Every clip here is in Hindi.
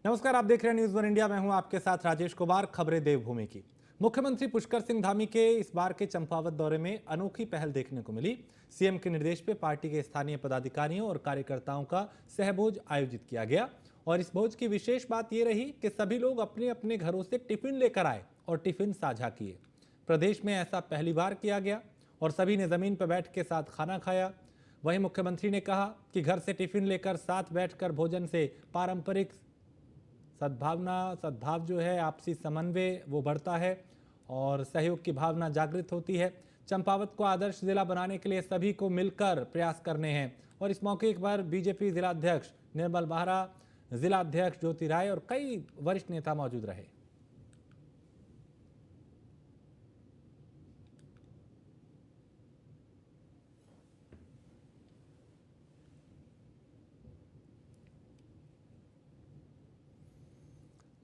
नमस्कार, आप देख रहे हैं न्यूज़ वन इंडिया। मैं हूं आपके साथ राजेश कुमार। खबरें देवभूमि की। मुख्यमंत्री पुष्कर सिंह धामी के इस बार के चंपावत दौरे में अनोखी पहल देखने को मिली। सीएम के निर्देश पे पार्टी के स्थानीय पदाधिकारियों और कार्यकर्ताओं का सहभोज आयोजित किया गया और इस भोज की विशेष बात यह रही कि सभी लोग अपने अपने घरों से टिफिन लेकर आए और टिफिन साझा किए। प्रदेश में ऐसा पहली बार किया गया और सभी ने जमीन पर बैठ के साथ खाना खाया। वहीं मुख्यमंत्री ने कहा कि घर से टिफिन लेकर साथ बैठकर भोजन से पारंपरिक सद्भाव जो है, आपसी समन्वय वो बढ़ता है और सहयोग की भावना जागृत होती है। चंपावत को आदर्श जिला बनाने के लिए सभी को मिलकर प्रयास करने हैं और इस मौके पर बीजेपी जिला अध्यक्ष निर्मल बाहरा, जिला अध्यक्ष ज्योति राय और कई वरिष्ठ नेता मौजूद रहे।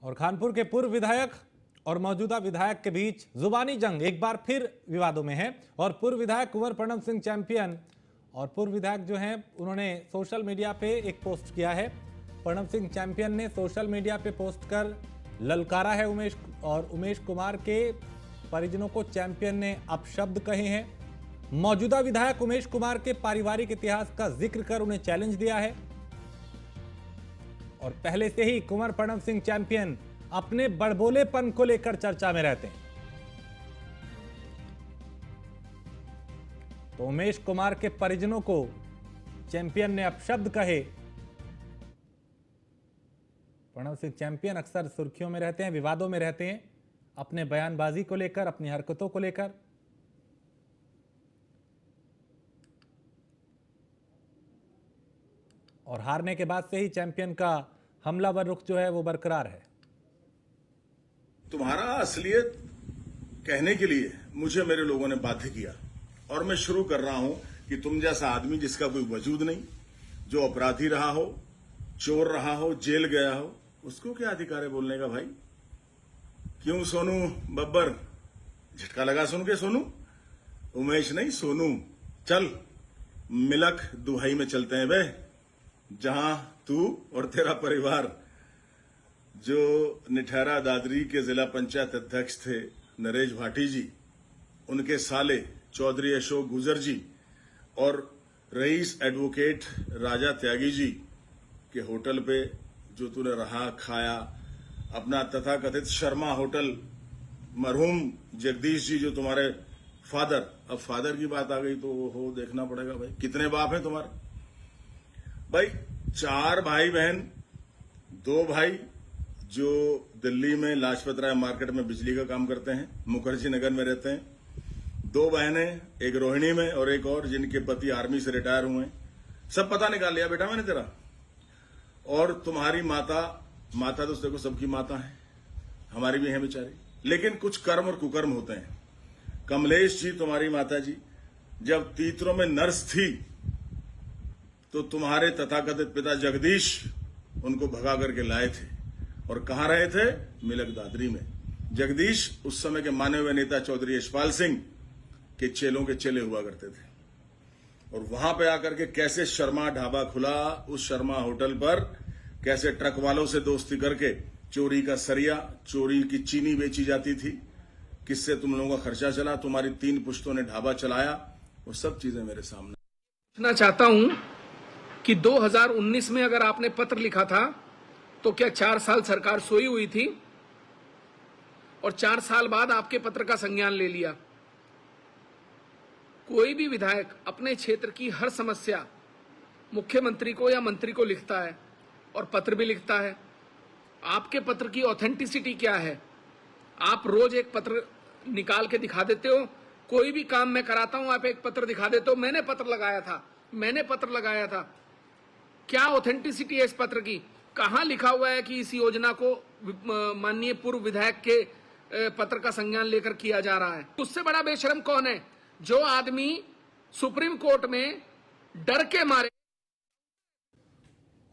और कानपुर के पूर्व विधायक और मौजूदा विधायक के बीच जुबानी जंग एक बार फिर विवादों में है और पूर्व विधायक कुंवर प्रणव सिंह चैंपियन और पूर्व विधायक जो हैं उन्होंने सोशल मीडिया पे एक पोस्ट किया है। प्रणव सिंह चैंपियन ने सोशल मीडिया पे पोस्ट कर ललकारा है उमेश कुमार के परिजनों को चैंपियन ने अपशब्द कहे हैं। मौजूदा विधायक उमेश कुमार के पारिवारिक इतिहास का जिक्र कर उन्हें चैलेंज दिया है और पहले से ही कुंवर प्रणव सिंह चैंपियन अपने बड़बोलेपन को लेकर चर्चा में रहते हैं। तो उमेश कुमार के परिजनों को चैंपियन ने अपशब्द कहे। प्रणव सिंह चैंपियन अक्सर सुर्खियों में रहते हैं, विवादों में रहते हैं अपने बयानबाजी को लेकर, अपनी हरकतों को लेकर। और हारने के बाद से ही चैंपियन का हमलावर रुख जो है वो बरकरार है। तुम्हारा असलियत कहने के लिए मुझे मेरे लोगों ने बाध्य किया और मैं शुरू कर रहा हूं कि तुम जैसा आदमी जिसका कोई वजूद नहीं, जो अपराधी रहा हो, चोर रहा हो, जेल गया हो, उसको क्या अधिकार है बोलने का? भाई क्यों सोनू बब्बर? झटका लगा सुन के सोनू? उमेश नहीं, सोनू। चल मिलक दुहाई में चलते हैं बे, जहां तू और तेरा परिवार, जो निठहरा दादरी के जिला पंचायत अध्यक्ष थे नरेश भाटी जी, उनके साले चौधरी अशोक गुजर जी और रईस एडवोकेट राजा त्यागी जी के होटल पे जो तूने रहा, खाया, अपना तथाकथित शर्मा होटल, मरहूम जगदीश जी जो तुम्हारे फादर, अब फादर की बात आ गई तो हो देखना पड़ेगा भाई, कितने बाप हैं तुम्हारे? भाई 4 भाई बहन, 2 भाई जो दिल्ली में लाजपत राय मार्केट में बिजली का काम करते हैं, मुखर्जी नगर में रहते हैं, 2 बहनें, एक रोहिणी में और एक और जिनके पति आर्मी से रिटायर हुए हैं। सब पता निकाल लिया बेटा मैंने तेरा। और तुम्हारी माता तो देखो सबकी माता है, हमारी भी है बेचारी, लेकिन कुछ कर्म और कुकर्म होते हैं। कमलेश जी तुम्हारी माता जी जब तीतरों में नर्स थी तो तुम्हारे तथाकथित पिता जगदीश उनको भगा करके लाए थे और कहां रहे थे? मिलक दादरी में। जगदीश उस समय के माने हुए नेता चौधरी यशपाल सिंह के चेलों के चेले हुआ करते थे और वहां पे आकर के कैसे शर्मा ढाबा खुला, उस शर्मा होटल पर कैसे ट्रक वालों से दोस्ती करके चोरी का सरिया, चोरी की चीनी बेची जाती थी, किससे तुम लोगों का खर्चा चला, तुम्हारी 3 पुश्तों ने ढाबा चलाया, वो सब चीजें मेरे सामने। पूछना चाहता हूं कि 2019 में अगर आपने पत्र लिखा था तो क्या 4 साल सरकार सोई हुई थी और 4 साल बाद आपके पत्र का संज्ञान ले लिया? कोई भी विधायक अपने क्षेत्र की हर समस्या मुख्यमंत्री को या मंत्री को लिखता है और पत्र भी लिखता है। आपके पत्र की ऑथेंटिसिटी क्या है? आप रोज एक पत्र निकाल के दिखा देते हो, कोई भी काम मैं कराता हूं आप एक पत्र दिखा देते हो, मैंने पत्र लगाया था। क्या ऑथेंटिसिटी है इस पत्र की? कहां लिखा हुआ है कि इस योजना को माननीय पूर्व विधायक के पत्र का संज्ञान लेकर किया जा रहा है? उससे बड़ा बेशरम कौन है जो आदमी सुप्रीम कोर्ट में डर के मारे।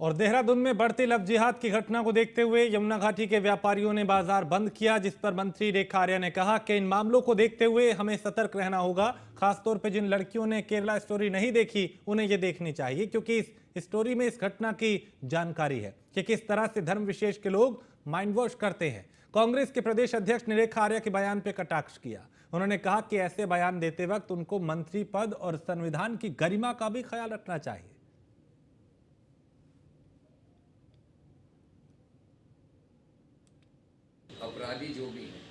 और देहरादून में बढ़ती लव जिहाद की घटना को देखते हुए यमुना घाटी के व्यापारियों ने बाजार बंद किया, जिस पर मंत्री रेखा आर्या ने कहा कि इन मामलों को देखते हुए हमें सतर्क रहना होगा। खासतौर पर जिन लड़कियों ने केरला स्टोरी नहीं देखी उन्हें यह देखनी चाहिए, क्योंकि स्टोरी में इस घटना की जानकारी है कि किस तरह से धर्म विशेष के लोग माइंड वॉश करते हैं। कांग्रेस के प्रदेश अध्यक्ष निरेखा आर्या के बयान पर कटाक्ष किया। उन्होंने कहा कि ऐसे बयान देते वक्त उनको मंत्री पद और संविधान की गरिमा का भी ख्याल रखना चाहिए। अपराधी जो भी हैं,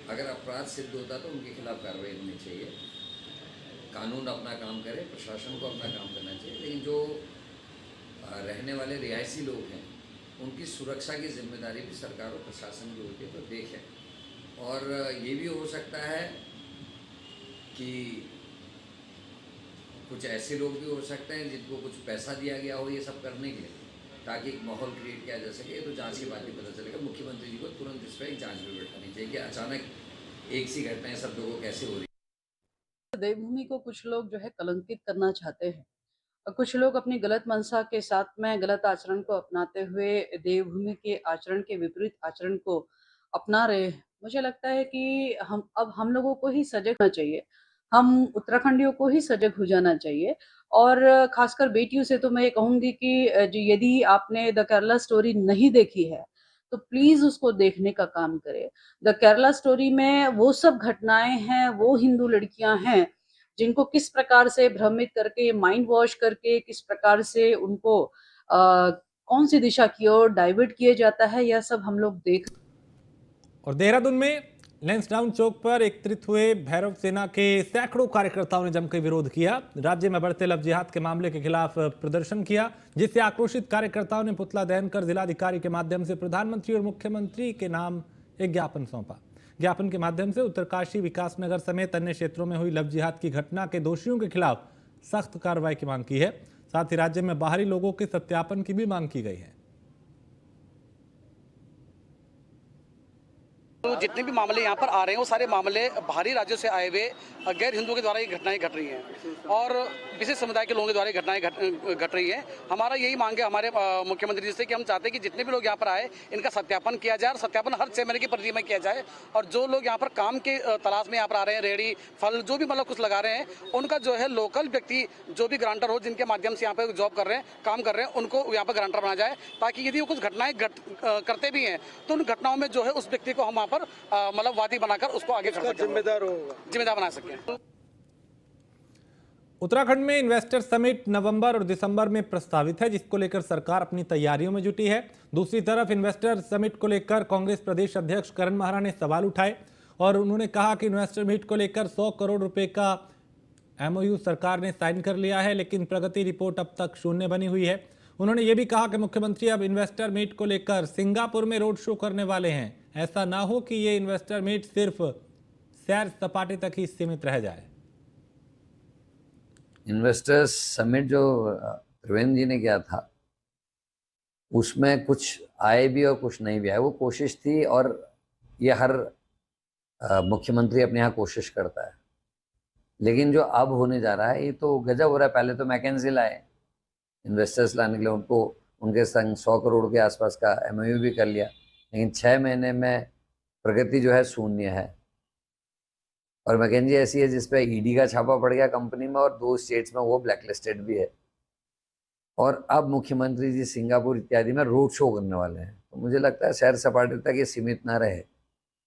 अगर अपराध सिद्ध होता तो उनके खिलाफ कार्रवाई होनी चाहिए। कानून अपना काम करे, प्रशासन को अपना काम करना चाहिए, लेकिन जो रहने वाले रिहायशी लोग हैं उनकी सुरक्षा की जिम्मेदारी भी सरकार और प्रशासन की होती है, तो देखें। और ये भी हो सकता है कि कुछ ऐसे लोग भी हो सकते हैं जिनको कुछ पैसा दिया गया हो ये सब करने के लिए, ताकि एक माहौल क्रिएट किया जा सके। तो जांच के बाद ही पता चलेगा। मुख्यमंत्री जी को तुरंत इस पर एक जांच भी बैठानी चाहिए कि अचानक एक सी घटनाएं सब लोगों कैसे हो रही है। देवभूमि को कुछ लोग जो है कलंकित करना चाहते हैं और कुछ लोग अपनी गलत मंशा के साथ में गलत आचरण को अपनाते हुए देवभूमि के आचरण के विपरीत आचरण को अपना रहे हैं। मुझे लगता है कि हम लोगों को ही सजग होना चाहिए, हम उत्तराखंडियों को ही सजग हो जाना चाहिए। और खासकर बेटियों से तो मैं ये कहूँगी कि यदि आपने द केरला स्टोरी नहीं देखी है तो प्लीज उसको देखने का काम करें। द केरला स्टोरी में वो सब घटनाएं हैं, वो हिंदू लड़कियां हैं जिनको किस प्रकार से भ्रमित करके, माइंड वॉश करके, किस प्रकार से उनको कौन सी दिशा की ओर डाइवर्ट किया जाता है, यह सब हम लोग देख। और देहरादून में लैंसडाउन चौक पर एकत्रित हुए भैरव सेना के सैकड़ों कार्यकर्ताओं ने जमकर विरोध किया। राज्य में बढ़ते लव जिहाद के मामले के खिलाफ प्रदर्शन किया, जिससे आक्रोशित कार्यकर्ताओं ने पुतला दहन कर जिलाधिकारी के माध्यम से प्रधानमंत्री और मुख्यमंत्री के नाम एक ज्ञापन सौंपा। ज्ञापन के माध्यम से उत्तरकाशी, विकासनगर समेत अन्य क्षेत्रों में हुई लव जिहाद की घटना के दोषियों के खिलाफ सख्त कार्रवाई की मांग की है। साथ ही राज्य में बाहरी लोगों के सत्यापन की भी मांग की गई है। तो जितने भी मामले यहाँ पर आ रहे हैं वो सारे मामले बाहरी राज्यों से आए हुए गैर हिंदुओं के द्वारा ये घटनाएं घट रही हैं और विशेष समुदाय के लोगों के द्वारा घटनाएं घट रही हैं। हमारा यही मांग है हमारे मुख्यमंत्री जी से कि हम चाहते हैं कि जितने भी लोग यहाँ पर आए इनका सत्यापन किया जाए और सत्यापन हर 6 महीने की परिधि में किया जाए। और जो लोग यहाँ पर काम के तलाश में यहाँ पर आ रहे हैं, रेहड़ी फल जो भी मतलब कुछ लगा रहे हैं, उनका जो है लोकल व्यक्ति जो भी ग्रांटर हो, जिनके माध्यम से यहाँ पर जॉब कर रहे हैं, काम कर रहे हैं, उनको यहाँ पर ग्रांटर बनाया जाए, ताकि यदि वो कुछ घटनाएं करते भी हैं तो उन घटनाओं में जो है उस व्यक्ति को हम वहाँ पर मतलब वादी बनाकर उसको आगे जिम्मेदार बना सकें। उत्तराखंड में इन्वेस्टर समिट नवंबर और दिसंबर में प्रस्तावित है, जिसको लेकर सरकार अपनी तैयारियों में जुटी है। दूसरी तरफ इन्वेस्टर समिट को लेकर कांग्रेस प्रदेश अध्यक्ष करण महारा ने सवाल उठाए और उन्होंने कहा कि इन्वेस्टर मीट को लेकर 100 करोड़ रुपए का MOU सरकार ने साइन कर लिया है, लेकिन प्रगति रिपोर्ट अब तक शून्य बनी हुई है। उन्होंने ये भी कहा कि मुख्यमंत्री अब इन्वेस्टर मीट को लेकर सिंगापुर में रोड शो करने वाले हैं। ऐसा ना हो कि ये इन्वेस्टर मीट सिर्फ सैर सपाटे तक ही सीमित रह जाए। इन्वेस्टर्स समिट जो त्रिवेंद्र जी ने किया था उसमें कुछ आए भी और कुछ नहीं भी आए, वो कोशिश थी और ये हर मुख्यमंत्री अपने यहाँ कोशिश करता है। लेकिन जो अब होने जा रहा है ये तो गजब हो रहा है। पहले तो मैकेंजी लाए इन्वेस्टर्स लाने के लिए, उनको उनके संग 100 करोड़ के आसपास का MOU भी कर लिया, लेकिन 6 महीने में प्रगति जो है शून्य है। और मैकेंजी ऐसी है जिसपे ED का छापा पड़ गया कंपनी में और 2 स्टेट्स में वो ब्लैकलिस्टेड भी है। और अब मुख्यमंत्री जी सिंगापुर इत्यादि में रोड शो करने वाले हैं। तो मुझे लगता है सैर सपाटे तक ये सीमित ना रहे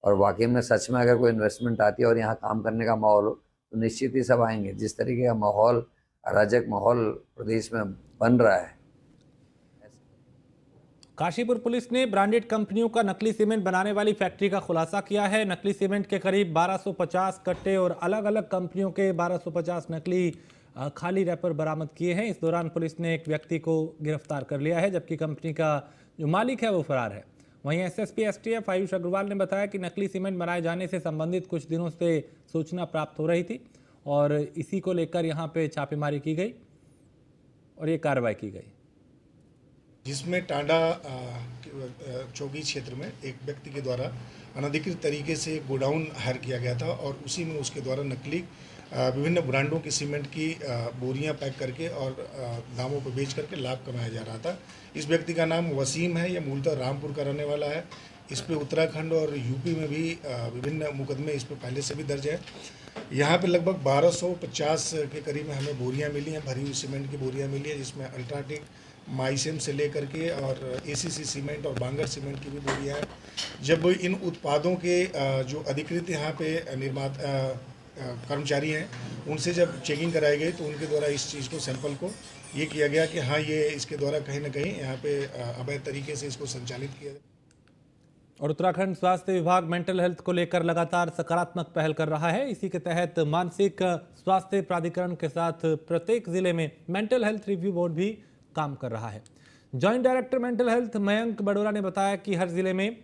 और वाकई में सच में अगर कोई इन्वेस्टमेंट आती है और यहाँ काम करने का माहौल हो तो निश्चित ही सब आएंगे। जिस तरीके का माहौल, अराजक माहौल प्रदेश में बन रहा है। काशीपुर पुलिस ने ब्रांडेड कंपनियों का नकली सीमेंट बनाने वाली फैक्ट्री का खुलासा किया है। नकली सीमेंट के करीब 1250 कट्टे और अलग अलग कंपनियों के 1250 नकली खाली रैपर बरामद किए हैं। इस दौरान पुलिस ने एक व्यक्ति को गिरफ्तार कर लिया है, जबकि कंपनी का जो मालिक है वो फरार है। वहीं SSP STF आयुष अग्रवाल ने बताया कि नकली सीमेंट बनाए जाने से संबंधित कुछ दिनों से सूचना प्राप्त हो रही थी और इसी को लेकर यहाँ पे छापेमारी की गई और ये कार्रवाई की गई, जिसमें टांडा चौकी क्षेत्र में एक व्यक्ति के द्वारा अनधिकृत तरीके से गोडाउन हायर किया गया था और उसी में उसके द्वारा नकली विभिन्न ब्रांडों की सीमेंट की बोरियां पैक करके और दामों पर बेच करके लाभ कमाया जा रहा था। इस व्यक्ति का नाम वसीम है, यह मूलतः रामपुर का रहने वाला है। इस पे उत्तराखंड और यूपी में भी विभिन्न मुकदमे इस पे पहले से भी दर्ज है। यहाँ पे लगभग 1250 के करीब में हमें बोरियाँ मिली हैं, भरी हुई सीमेंट की बोरियाँ मिली हैं, जिसमें अल्ट्राटेक, माइसेम से लेकर के और एसीसी सीमेंट और बांगर सीमेंट की भी बोरियाँ हैं। जब इन उत्पादों के जो अधिकृत यहाँ पे कर्मचारी हैं, उनसे जब चेकिंग कराई गई तो उनके द्वारा इस चीज़ को, सैंपल को ये किया गया कि हाँ, ये इसके द्वारा कहीं ना कहीं यहाँ पे अवैध तरीके से इसको संचालित किया। और उत्तराखंड स्वास्थ्य विभाग मेंटल हेल्थ को लेकर लगातार सकारात्मक पहल कर रहा है। इसी के तहत मानसिक स्वास्थ्य प्राधिकरण के साथ प्रत्येक जिले में मेंटल हेल्थ रिव्यू बोर्ड भी काम कर रहा है। Joint director mental health Mayank Badora ने बताया कि हर जिले में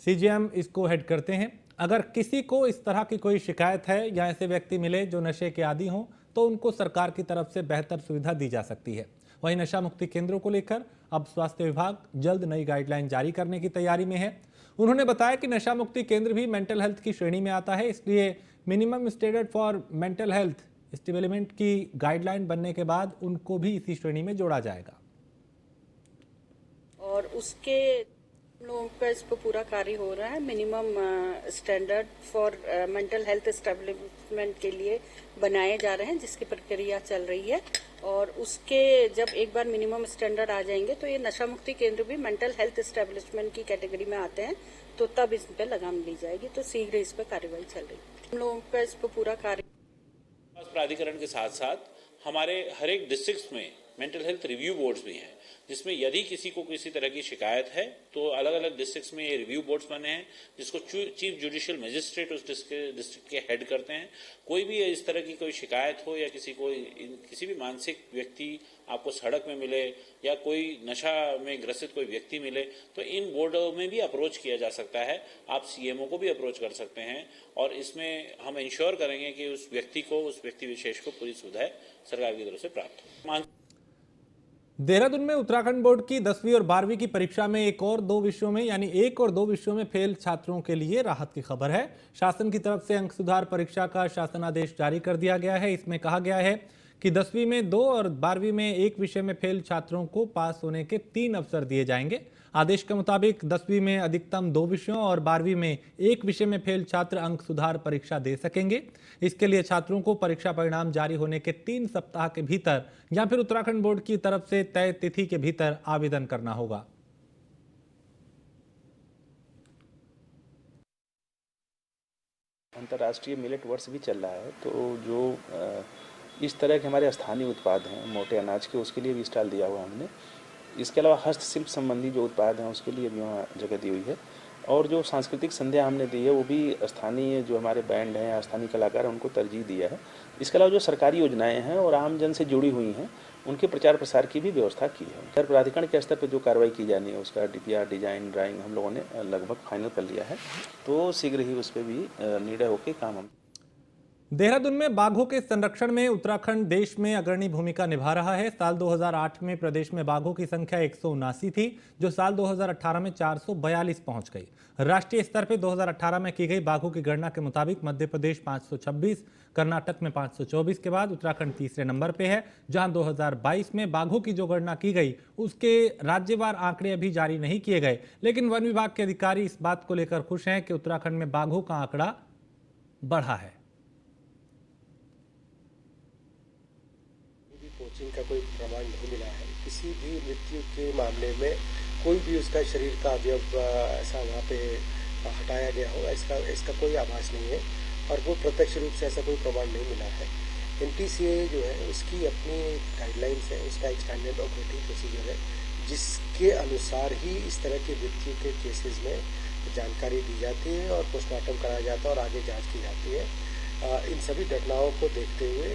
सीजीएम इसको हेड करते हैं। अगर किसी को इस तरह की कोई शिकायत है या ऐसे व्यक्ति मिले जो नशे के आदी हों तो उनको सरकार की तरफ से बेहतर सुविधा दी जा सकती है। वहीं नशा मुक्ति केंद्रों को लेकर अब स्वास्थ्य विभाग जल्द नई गाइडलाइन जारी करने की तैयारी में है। उन्होंने बताया कि नशा मुक्ति केंद्र भी मेंटल हेल्थ की श्रेणी में आता है, इसलिए minimum standard for mental health establishment की गाइडलाइन बनने के बाद उनको भी इसी श्रेणी में जोड़ा जाएगा। और उसके लोगों का इस पर पूरा कार्य हो रहा है। Minimum standard for mental health establishment के लिए बनाए जा रहे हैं, जिसकी प्रक्रिया चल रही है। और उसके जब एक बार मिनिमम स्टैंडर्ड आ जाएंगे तो ये नशा मुक्ति केंद्र भी मेंटल हेल्थ एस्टेब्लिशमेंट की कैटेगरी में आते हैं, तो तब इस पे लगाम ली जाएगी। तो शीघ्र इस पर कार्रवाई चल रही है। हम लोगों का इस पर पूरा कार्य प्राधिकरण के साथ साथ हमारे हर एक डिस्ट्रिक्ट में मेंटल हेल्थ रिव्यू बोर्ड्स भी हैं, जिसमें यदि किसी को किसी तरह की शिकायत है तो अलग अलग डिस्ट्रिक्ट्स में ये रिव्यू बोर्ड्स बने हैं, जिसको चीफ जुडिशियल मजिस्ट्रेट उस डिस्ट्रिक्ट के हेड करते हैं। कोई भी इस तरह की कोई शिकायत हो या किसी भी मानसिक व्यक्ति आपको सड़क में मिले या कोई नशा में ग्रसित कोई व्यक्ति मिले तो इन बोर्डों में भी अप्रोच किया जा सकता है। आप सीएमओ को भी अप्रोच कर सकते हैं और इसमें हम इंश्योर करेंगे कि उस व्यक्ति विशेष को पूरी सुविधाएं सरकार की तरफ से प्राप्त हो। देहरादून में उत्तराखंड बोर्ड की 10वीं और 12वीं की परीक्षा में एक और दो विषयों में फेल छात्रों के लिए राहत की खबर है। शासन की तरफ से अंक सुधार परीक्षा का शासन आदेश जारी कर दिया गया है। इसमें कहा गया है कि 10वीं में 2 और 12वीं में एक विषय में फेल छात्रों को पास होने के 3 अवसर दिए जाएंगे। आदेश के मुताबिक 10वीं में अधिकतम 2 विषयों और 12वीं में एक विषय में फेल छात्र अंक सुधार परीक्षा दे सकेंगे। इसके लिए छात्रों को परीक्षा परिणाम जारी होने के 3 सप्ताह के भीतर या फिर उत्तराखंड बोर्ड की तरफ से तय तिथि के भीतर आवेदन करना होगा। अंतर्राष्ट्रीय मिलेट वर्ष भी चल रहा है, तो जो इस तरह के हमारे स्थानीय उत्पाद हैं मोटे अनाज के, उसके लिए भी स्टॉल दिया हुआ हमने। इसके अलावा हस्तशिल्प संबंधी जो उत्पाद हैं उसके लिए भी वहाँ जगह दी हुई है। और जो सांस्कृतिक संध्या हमने दी है वो भी स्थानीय जो हमारे बैंड हैं, स्थानीय कलाकार हैं, उनको तरजीह दिया है। इसके अलावा जो सरकारी योजनाएं हैं और आम जन से जुड़ी हुई हैं उनके प्रचार प्रसार की भी व्यवस्था की है। हर प्राधिकरण के स्तर पर जो कार्रवाई की जानी है उसका डीपीआर, डिजाइन, ड्राइंग हम लोगों ने लगभग फाइनल कर लिया है, तो शीघ्र ही उस पर भी निर्णय होकर काम हम। देहरादून में बाघों के संरक्षण में उत्तराखंड देश में अग्रणी भूमिका निभा रहा है। साल 2008 में प्रदेश में बाघों की संख्या 179 थी, जो साल 2018 में 442 पहुंच गई। राष्ट्रीय स्तर पर 2018 में की गई बाघों की गणना के मुताबिक मध्य प्रदेश 526, कर्नाटक में 524 के बाद उत्तराखंड तीसरे नंबर पे है। जहां 2022 में बाघों की जो गणना की गई उसके राज्यवार आंकड़े अभी जारी नहीं किए गए, लेकिन वन विभाग के अधिकारी इस बात को लेकर खुश हैं कि उत्तराखंड में बाघों का आंकड़ा बढ़ा है। कोचिंग का कोई प्रमाण नहीं मिला है। किसी भी मृत्यु के मामले में कोई भी उसका शरीर का अवयव ऐसा वहाँ पे हटाया गया हो, इसका कोई आभास नहीं है और वो प्रत्यक्ष रूप से ऐसा कोई प्रमाण नहीं मिला है। NTCA जो है उसकी अपनी गाइडलाइंस है, उसका एक स्टैंडर्ड ऑपरेटिंग प्रोसीजर है जिसके अनुसार ही इस तरह के मृत्यु के केसेस में जानकारी दी जाती है और पोस्टमार्टम कराया जाता है और आगे जाँच की जाती है। इन सभी घटनाओं को देखते हुए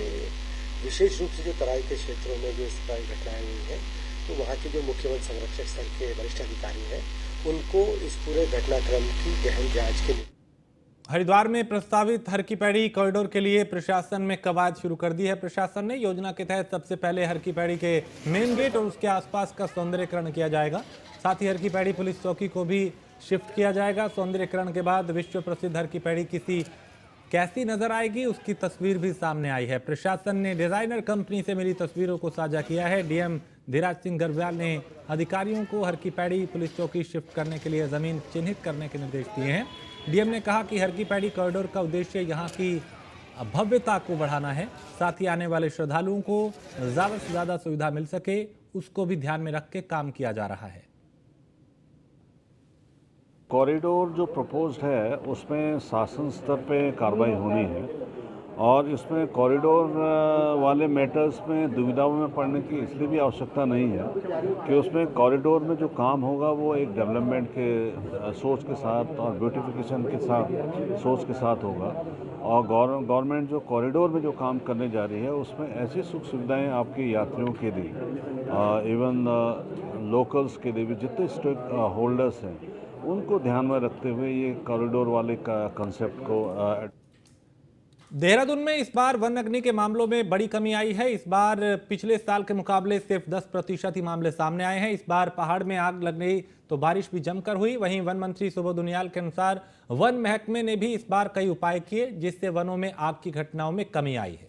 विशेष रूप से जो तराई के क्षेत्रों में जो इस तरह की घटनाएं हुई हैं, तो वहाँ के जो मुख्य वन संरक्षक स्तर के वरिष्ठ अधिकारी हैं उनको इस पूरे घटनाक्रम की गहन जांच के लिए। हरिद्वार में प्रस्तावित हर की पैड़ी कॉरिडोर के लिए प्रशासन में कवायद शुरू कर दी है। प्रशासन ने योजना के तहत सबसे पहले हर की पैड़ी के मेन गेट और उसके आसपास का सौंदर्यीकरण किया जाएगा। साथ ही हर की पैड़ी पुलिस चौकी को भी शिफ्ट किया जाएगा। सौंदर्यीकरण के बाद विश्व प्रसिद्ध हर की पैड़ी कैसी नजर आएगी उसकी तस्वीर भी सामने आई है। प्रशासन ने डिजाइनर कंपनी से मिली तस्वीरों को साझा किया है। डीएम धीराज सिंह गर्ब्याल ने अधिकारियों को हर की पैड़ी पुलिस चौकी शिफ्ट करने के लिए जमीन चिन्हित करने के निर्देश दिए हैं। डीएम ने कहा कि हर की पैड़ी कॉरिडोर का उद्देश्य यहां की भव्यता को बढ़ाना है। साथ ही आने वाले श्रद्धालुओं को ज़्यादा से ज़्यादा सुविधा मिल सके, उसको भी ध्यान में रख के काम किया जा रहा है। कॉरिडोर जो प्रपोज्ड है उसमें शासन स्तर पे कार्रवाई होनी है और इसमें कॉरिडोर वाले मैटर्स में दुविधाओं में पड़ने की इसलिए भी आवश्यकता नहीं है कि उसमें कॉरिडोर में जो काम होगा वो एक डेवलपमेंट के सोच के साथ और ब्यूटिफिकेशन के साथ सोच के साथ होगा और गवर्नमेंट जो कॉरिडोर में जो काम करने जा रही है उसमें ऐसी सुख सुविधाएं आपके यात्रियों के लिए इवन लोकल्स के लिए भी जितने स्टेक होल्डर्स हैं उनको ध्यान में रखते हुए ये कॉरिडोर वाले का कंसेप्ट को देहरादून में इस बार वन अग्नि के मामलों में बड़ी कमी आई है। इस बार पिछले साल के मुकाबले सिर्फ 10% ही मामले सामने आए हैं। इस बार पहाड़ में आग लग गई तो बारिश भी जमकर हुई। वहीं वन मंत्री सुबोध उनियाल के अनुसार वन महकमे ने भी इस बार कई उपाय किए जिससे वनों में आग की घटनाओं में कमी आई है।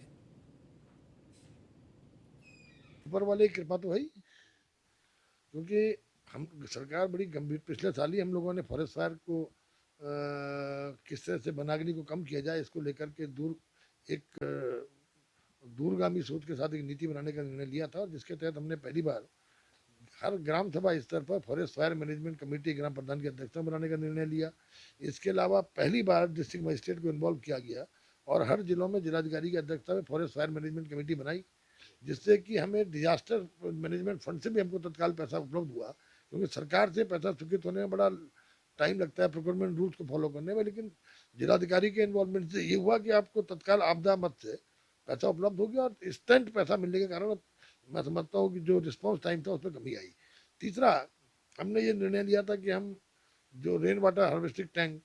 ऊपर वाले की कृपा तो है, क्योंकि हम सरकार बड़ी गंभीर, पिछले साल ही हम लोगों ने फॉरेस्ट फायर को किस तरह से वनाग्नि को कम किया जाए इसको लेकर के दूरगामी सोच के साथ एक नीति बनाने का निर्णय लिया था और जिसके तहत हमने पहली बार हर ग्राम सभा स्तर पर फॉरेस्ट फायर मैनेजमेंट कमेटी ग्राम प्रधान की अध्यक्षता बनाने का निर्णय लिया। इसके अलावा पहली बार डिस्ट्रिक्ट मजिस्ट्रेट को इन्वॉल्व किया गया और हर जिलों में जिलाधिकारी की अध्यक्षता में फॉरेस्ट फायर मैनेजमेंट कमेटी बनाई, जिससे कि हमें डिजास्टर मैनेजमेंट फंड से भी हमको तत्काल पैसा उपलब्ध हुआ, क्योंकि सरकार से पैसा स्वीकृत होने में बड़ा टाइम लगता है प्रोक्योरमेंट रूल्स को फॉलो करने में, लेकिन जिलाधिकारी के इन्वॉल्वमेंट से ये हुआ कि आपको तत्काल आपदा मद से पैसा उपलब्ध हो गया और इंस्टेंट पैसा मिलने के कारण मैं समझता हूँ कि जो रिस्पॉन्स टाइम था उसमें कमी आई। तीसरा, हमने ये निर्णय लिया था कि हम जो रेन वाटर हार्वेस्टिंग टैंक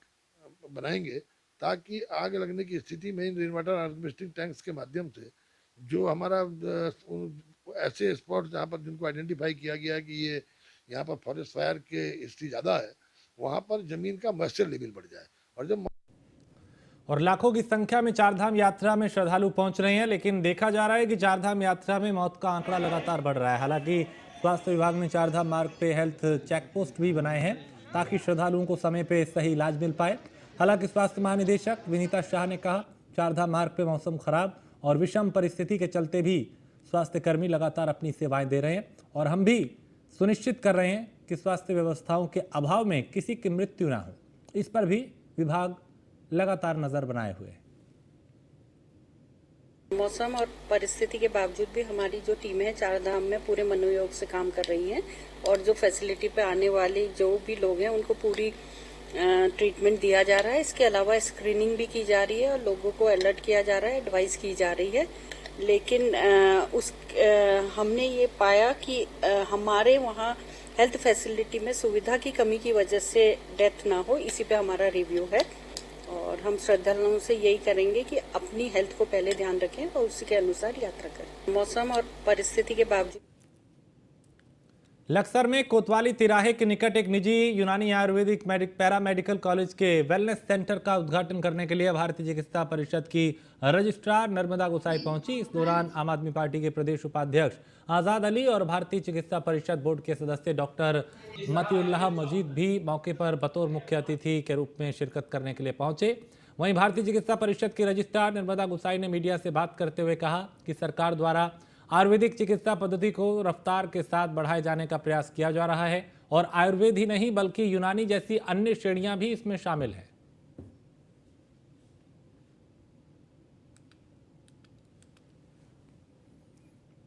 बनाएंगे ताकि आग लगने की स्थिति में इन रेन वाटर हार्वेस्टिंग टैंक्स के माध्यम से जो हमारा ऐसे स्पॉट जहाँ पर जिनको आइडेंटिफाई किया गया है कि ये यहाँ पर फॉरेस्ट फायर के हिस्ट्री ज़्यादा है, वहाँ पर जमीन का मॉइस्चर लेवल बढ़ जाए और लाखों की संख्या में चारधाम यात्रा में श्रद्धालु पहुंच रहे हैं। लेकिन देखा जा रहा है कि चारधाम यात्रा में मौत का आंकड़ा लगातार बढ़ रहा है। हालांकि स्वास्थ्य विभाग ने चारधाम मार्ग पे हेल्थ चेक पोस्ट भी बनाए हैं ताकि श्रद्धालुओं को समय पे सही इलाज मिल पाए। हालांकि स्वास्थ्य महानिदेशक विनीता शाह ने कहा चारधाम मार्ग पे मौसम खराब और विषम परिस्थिति के चलते भी स्वास्थ्य कर्मी लगातार अपनी सेवाएं दे रहे हैं और हम भी सुनिश्चित कर रहे हैं कि स्वास्थ्य व्यवस्थाओं के अभाव में किसी की मृत्यु ना हो। इस पर भी विभाग लगातार नजर बनाए हुए है। मौसम और परिस्थिति के बावजूद भी हमारी जो टीमें हैं चारधाम में पूरे मनोयोग से काम कर रही हैं और जो फैसिलिटी पे आने वाले जो भी लोग हैं उनको पूरी ट्रीटमेंट दिया जा रहा है। इसके अलावा स्क्रीनिंग भी की जा रही है और लोगों को अलर्ट किया जा रहा है, एडवाइस की जा रही है। लेकिन हमने ये पाया कि हमारे वहाँ हेल्थ फैसिलिटी में सुविधा की कमी की वजह से डेथ ना हो, इसी पे हमारा रिव्यू है और हम श्रद्धालुओं से यही करेंगे कि अपनी हेल्थ को पहले ध्यान रखें और उसी के अनुसार यात्रा करें। मौसम और परिस्थिति के बावजूद लक्सर में कोतवाली तिराहे के निकट एक निजी यूनानी आयुर्वेदिक पैरामेडिकल कॉलेज के वेलनेस सेंटर का उद्घाटन करने के लिए भारतीय चिकित्सा परिषद की रजिस्ट्रार नर्मदा गोसाई पहुंची। इस दौरान आम आदमी पार्टी के प्रदेश उपाध्यक्ष आजाद अली और भारतीय चिकित्सा परिषद बोर्ड के सदस्य डॉक्टर मतीउल्लाह मजीद भी मौके पर बतौर मुख्य अतिथि के रूप में शिरकत करने के लिए पहुंचे। वहीं भारतीय चिकित्सा परिषद की रजिस्ट्रार नर्मदा गोसाई ने मीडिया से बात करते हुए कहा कि सरकार द्वारा आयुर्वेदिक चिकित्सा पद्धति को रफ्तार के साथ बढ़ाए जाने का प्रयास किया जा रहा है और आयुर्वेद ही नहीं बल्कि यूनानी जैसी अन्य श्रेणियां भी इसमें शामिल है।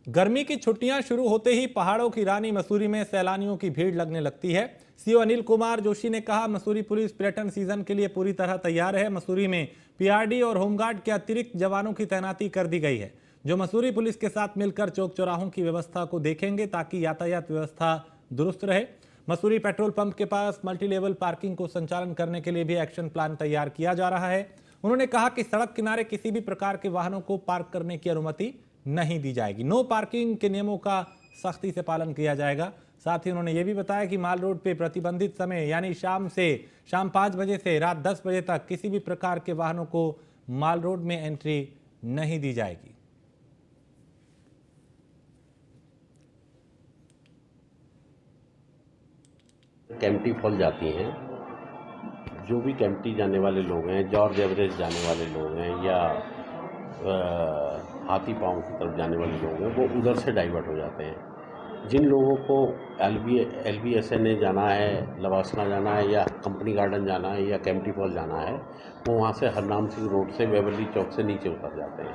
गर्मी की छुट्टियां शुरू होते ही पहाड़ों की रानी मसूरी में सैलानियों की भीड़ लगने लगती है। सीओ अनिल कुमार जोशी ने कहा मसूरी पुलिस पर्यटन सीजन के लिए पूरी तरह तैयार है। मसूरी में पीआरडी और होमगार्ड के अतिरिक्त जवानों की तैनाती कर दी गई है जो मसूरी पुलिस के साथ मिलकर चौक चौराहों की व्यवस्था को देखेंगे ताकि यातायात व्यवस्था दुरुस्त रहे। मसूरी पेट्रोल पंप के पास मल्टी लेवल पार्किंग को संचालन करने के लिए भी एक्शन प्लान तैयार किया जा रहा है। उन्होंने कहा कि सड़क किनारे किसी भी प्रकार के वाहनों को पार्क करने की अनुमति नहीं दी जाएगी। नो पार्किंग के नियमों का सख्ती से पालन किया जाएगा। साथ ही उन्होंने ये भी बताया कि माल रोड पे प्रतिबंधित समय यानी शाम 5 बजे से रात 10 बजे तक किसी भी प्रकार के वाहनों को माल रोड में एंट्री नहीं दी जाएगी। केम्प्टी फॉल जाती हैं, जो भी केम्प्टी जाने वाले लोग हैं, जॉर्ज एवरेस्ट जाने वाले लोग हैं या हाथी पाँव की तरफ जाने वाले लोग हैं वो उधर से डाइवर्ट हो जाते हैं। जिन लोगों को LBSNA जाना है, लवासना जाना है या कंपनी गार्डन जाना है या केम्प्टी फॉल जाना है, वो वहाँ से हरनाम सिंह रोड से वेवरली चौक से नीचे उतर जाते हैं।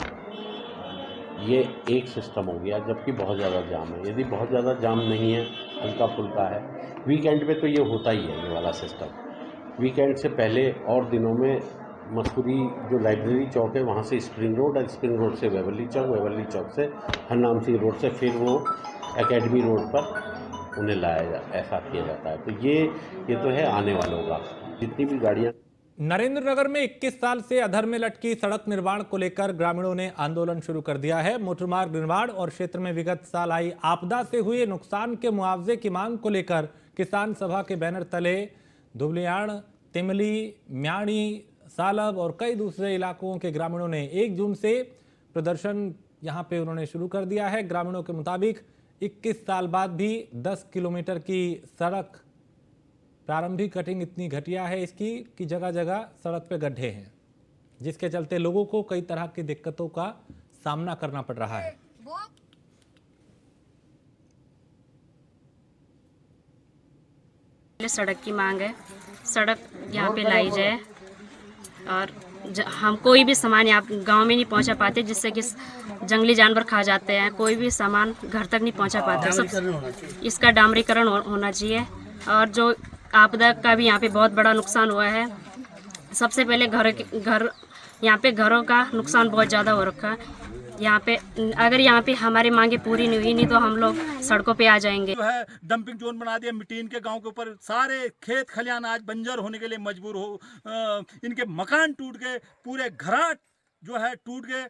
ये एक सिस्टम हो गया, जबकि बहुत ज़्यादा जाम है। यदि बहुत ज़्यादा जाम नहीं है, हल्का फुल्का है, वीकेंड पे तो ये होता ही है, ये वाला सिस्टम। वीकेंड से पहले और दिनों में मसूरी जो लाइब्रेरी चौक है वहाँ से स्प्रिंग रोड और स्प्रिंग रोड से वेवरली चौक से हरनाम सिंह रोड से फिर वो एकेडमी रोड पर उन्हें ऐसा किया जाता है। तो ये तो है आने वालों का, जितनी भी गाड़ियाँ। नरेंद्रनगर में 21 साल से अधर में लटकी सड़क निर्माण को लेकर ग्रामीणों ने आंदोलन शुरू कर दिया है। मोटरमार्ग निर्माण और क्षेत्र में विगत साल आई आपदा से हुए नुकसान के मुआवजे की मांग को लेकर किसान सभा के बैनर तले दुबलियाण, तिमली, म्याणी, सालब और कई दूसरे इलाकों के ग्रामीणों ने 1 जून से प्रदर्शन यहां पे उन्होंने शुरू कर दिया है। ग्रामीणों के मुताबिक 21 साल बाद भी 10 किलोमीटर की सड़क, प्रारंभिक कटिंग इतनी घटिया है इसकी कि जगह जगह सड़क पे गड्ढे हैं, जिसके चलते लोगों को कई तरह की दिक्कतों का सामना करना पड़ रहा है। सड़क की मांग है, सड़क यहाँ पे लाई जाए और हम कोई भी सामान यहाँ गांव में नहीं पहुँचा पाते, जिससे कि जंगली जानवर खा जाते हैं। कोई भी सामान घर तक नहीं पहुँचा पाते। सब इसका डामरीकरण होना चाहिए। और जो आपदा का भी यहाँ पे बहुत बड़ा नुकसान हुआ है। सबसे पहले घर यहाँ पे घरों का नुकसान बहुत ज़्यादा हो रखा है। यहाँ पे अगर यहाँ पे हमारी मांगे पूरी नहीं हुई नहीं तो हम लोग सड़कों पे आ जाएंगे। जो है डंपिंग जोन बना दिया मिटीन के गांव के ऊपर, सारे खेत खलियान आज बंजर होने के लिए मजबूर हो। इनके मकान टूट गए, पूरे घराट जो है टूट गए,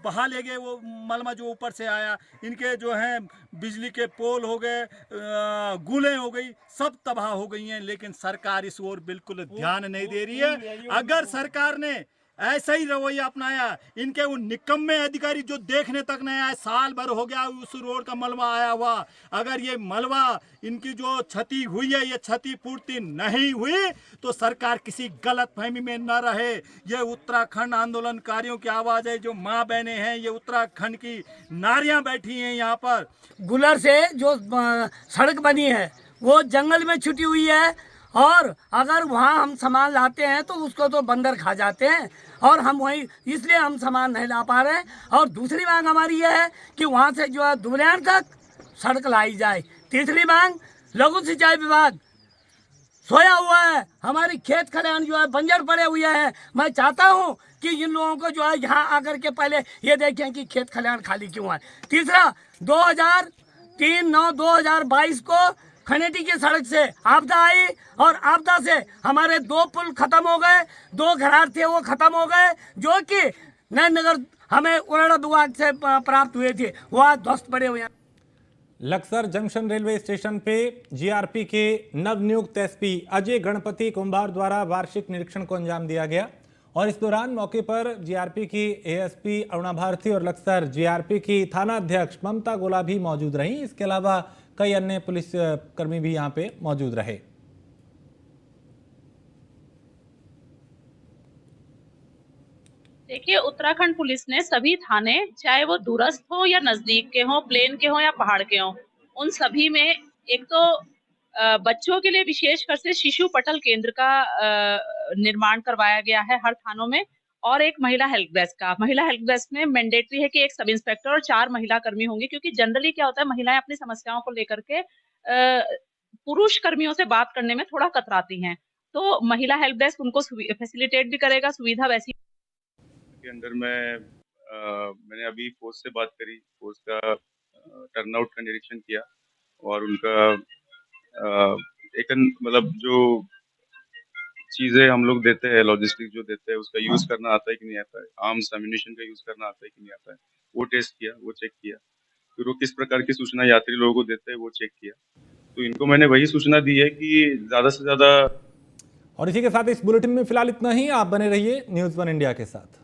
बहा ले गए वो मलमा जो ऊपर से आया। इनके जो है बिजली के पोल हो गए, गुलें हो गई, सब तबाह हो गई हैं। लेकिन सरकार इस ओर बिल्कुल ध्यान नहीं दे रही है। अगर सरकार ने ऐसा ही रवैया अपनाया, इनके वो निकम्मे अधिकारी जो देखने तक नहीं आए, साल भर हो गया उस रोड का मलबा आया हुआ। अगर ये मलबा इनकी जो क्षति हुई है ये क्षति पूर्ति नहीं हुई तो सरकार किसी गलत फहमी में न रहे। ये उत्तराखंड आंदोलनकारियों की आवाज है, जो माँ बहनें हैं, ये उत्तराखंड की नारियां बैठी हैं यहाँ पर। गुलर से जो सड़क बनी है वो जंगल में छुटी हुई है, और अगर वहाँ हम सामान लाते हैं तो उसको तो बंदर खा जाते हैं, और हम वही इसलिए हम सामान नहीं ला पा रहे हैं। और दूसरी मांग हमारी यह है कि वहाँ से जो है दुबलियाण तक सड़क लाई जाए। तीसरी मांग, लघु सिंचाई विभाग सोया हुआ है, हमारी खेत खलिहान जो है बंजर पड़े हुए हैं। मैं चाहता हूँ कि इन लोगों को जो है यहाँ आकर के पहले ये देखें कि खेत खलिहान खाली क्यों है। तीसरा, 2003-9-2022 को खनेटी की सड़क से आपदा आई और आपदा से हमारे 2 पुल खत्म हो गए, 2 घराट थे वो खत्म हो गए, जो कि नगर हमें उड़ान विभाग से प्राप्त हुए थे, वो आज ध्वस्त पड़े हुए हैं। लक्सर जंक्शन रेलवे स्टेशन पे जीआरपी के नवनियुक्त एसपी अजय गणपति कुंभार द्वारा वार्षिक निरीक्षण को अंजाम दिया गया, और इस दौरान मौके पर जीआरपी की एएसपी अरुणा भारती और लक्सर जीआरपी की थाना अध्यक्ष ममता गोला भी मौजूद रहीं। इसके अलावा कई अन्य पुलिस कर्मी भी यहाँ पे मौजूद रहे। देखिए, उत्तराखंड पुलिस ने सभी थाने, चाहे वो दूरस्थ हो या नजदीक के हो, प्लेन के हो या पहाड़ के हो, उन सभी में एक तो बच्चों के लिए विशेषकर से शिशु पटल केंद्र का निर्माण करवाया गया है हर थानों में, और एक महिला हेल्प डेस्क का। महिला हेल्प डेस्क में मैंडेटरी है कि एक सब इंस्पेक्टर और 4 महिला कर्मी होंगे, क्योंकि जनरली क्या होता है, महिलाएं अपनी समस्याओं को लेकर के पुरुष कर्मियों से बात करने में थोड़ा कतराती हैं। तो महिला हेल्प डेस्क उनको फैसिलिटेट भी करेगा, सुविधा वैसी के अंदर मैंने अभी फोर्स से बात करी, फोर्स का टर्नआउट का निरीक्षण किया, और उनका एक मतलब जो चीज़ें हम लोग देते हैं, लॉजिस्टिक जो देते हैं, उसका यूज़ करना आता है कि नहीं आता है, आर्म्स एम्यूनिशन का यूज़ करना आता है कि नहीं आता है, वो टेस्ट किया, वो चेक किया। फिर वो किस प्रकार की सूचना यात्री लोगों को देते हैं वो चेक किया। तो इनको मैंने वही सूचना दी है कि ज़्यादा से ज़्यादा। और इसी के साथ इस बुलेटिन में फिलहाल इतना ही। आप बने रहिए न्यूज़ 1 इंडिया के साथ।